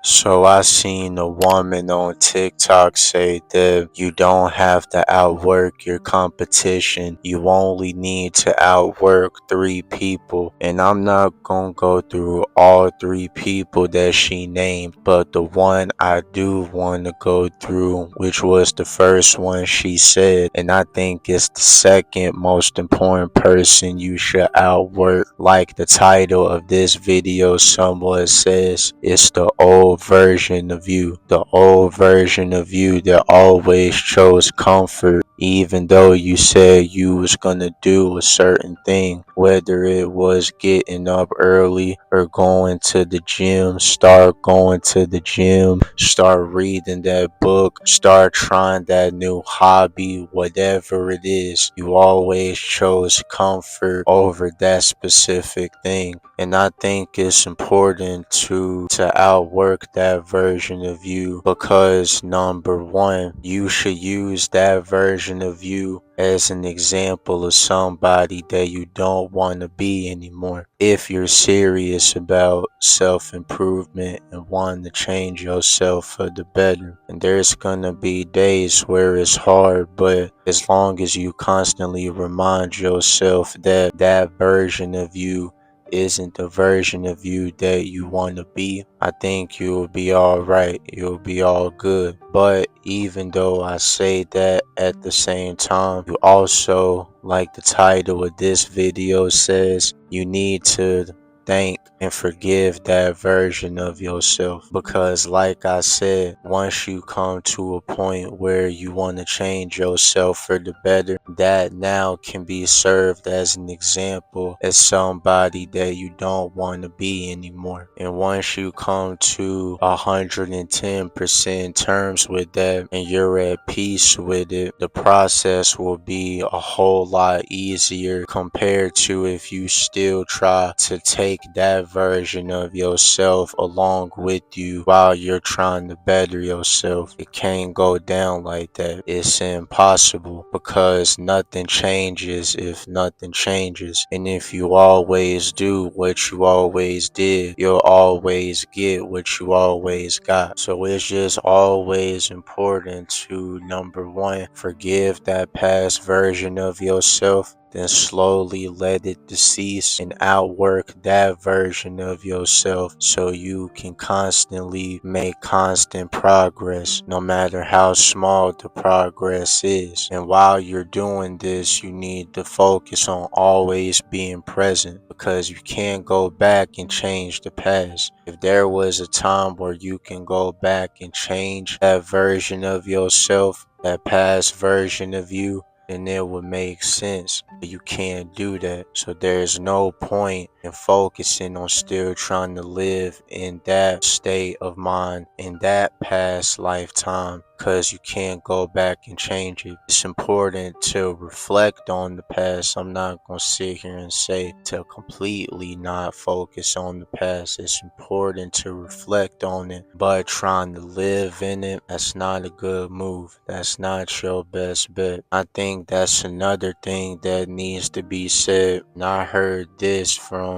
So I seen a woman on TikTok say that you don't have to outwork your competition. You only need to outwork 3 people. And I'm not gonna go through all 3 people that she named, but the one I do want to go through, which was the first one she said, and I think it's the second most important person you should outwork. Like the title of this video somewhat says, it's the old version of you. The old version of you that always chose comfort even though you said you was gonna do a certain thing, whether it was getting up early or going to the gym. Start going to the gym, start reading that book, start trying that new hobby, whatever it is. You always chose comfort over that specific thing. And I think it's important to outwork that version of you, because number one, you should use that version of you as an example of somebody that you don't want to be anymore. If you're serious about self-improvement and wanting to change yourself for the better. And there's gonna be days where it's hard, but as long as you constantly remind yourself that that version of you isn't the version of you that you want to be, I think you'll be alright. You'll be all good. But even though I say that, at the same time, you also, like the title of this video says, you need to thank and forgive that version of yourself, because like I said, once you come to a point where you want to change yourself for the better, that now can be served as an example as somebody that you don't want to be anymore. And once you come to 110% terms with that and you're at peace with it, the process will be a whole lot easier compared to if you still try to take that version of yourself along with you while you're trying to better yourself. It can't go down like that. It's impossible, because nothing changes if nothing changes. And if you always do what you always did, you'll always get what you always got. So it's just always important to, number one, forgive that past version of yourself, then slowly let it decease and outwork that version of yourself so you can constantly make constant progress, no matter how small the progress is. And while you're doing this, you need to focus on always being present, because you can't go back and change the past. If there was a time where you can go back and change that version of yourself, that past version of you, then it would make sense. But you can't do that. So there's no point in focusing on still trying to live in that state of mind in that past lifetime, because you can't go back and change it. It's important to reflect on the past. I'm not going to sit here and say to completely not focus on the past. It's important to reflect on it, but trying to live in it, that's not a good move. That's not your best bet. I think that's another thing that needs to be said. And I heard this from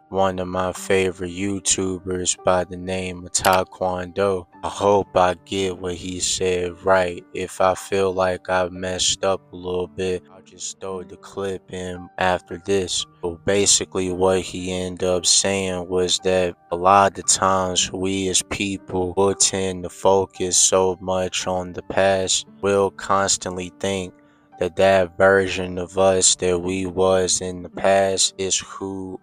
one of my favorite YouTubers by the name of Taekwondo. I hope I get what he said right. If I feel like I messed up a little bit, I'll just throw the clip in after this. But basically what he ended up saying was that a lot of times we as people will tend to focus so much on the past. We'll constantly think that that version of us that we was in the past is who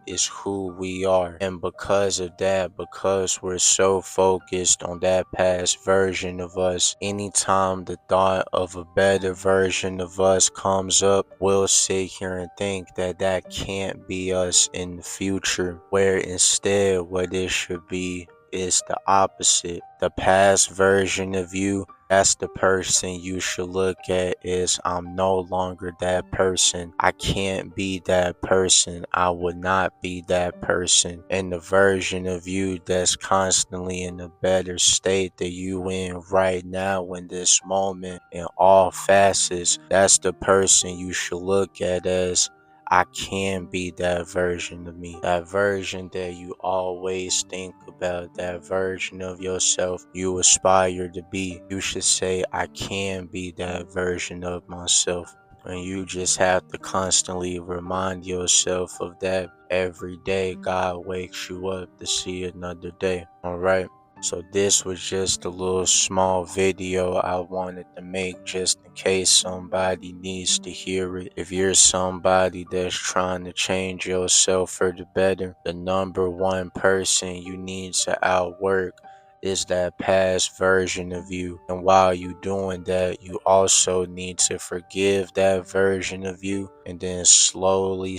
we are. And because of that, because we're so focused on that past version of us, anytime the thought of a better version of us comes up, we'll sit here and think that that can't be us in the future, where instead what it should be is the opposite. The past version of you, that's the person you should look at is, I'm no longer that person. I can't be that person. I would not be that person. And the version of you that's constantly in a better state that you in right now in this moment in all facets, that's the person you should look at as, I can be that version of me, that version that you always think about, that version of yourself you aspire to be. You should say, I can be that version of myself. And you just have to constantly remind yourself of that every day God wakes you up to see another day. All right. So this was just a little small video I wanted to make just in case somebody needs to hear it. If you're somebody that's trying to change yourself for the better, the number one person you need to outwork is that past version of you. And while you doing that, you also need to forgive that version of you and then slowly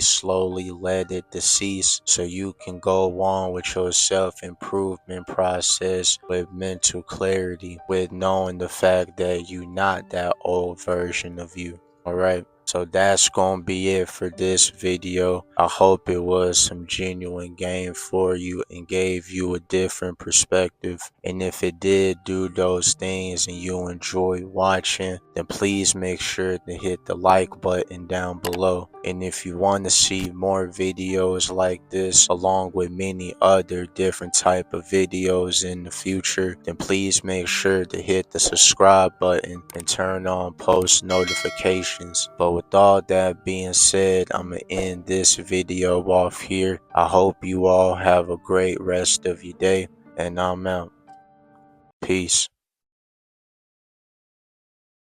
let it decease so you can go on with your self-improvement process with mental clarity, with knowing the fact that you not that old version of you. All right. So that's gonna be it for this video. I hope it was some genuine game for you and gave you a different perspective. And if it did do those things and you enjoy watching, then please make sure to hit the like button down below. And if you want to see more videos like this along with many other different type of videos in the future, then please make sure to hit the subscribe button and turn on post notifications. But with all that being said, I'm gonna end this video off here. I hope you all have a great rest of your day, and I'm out. Peace.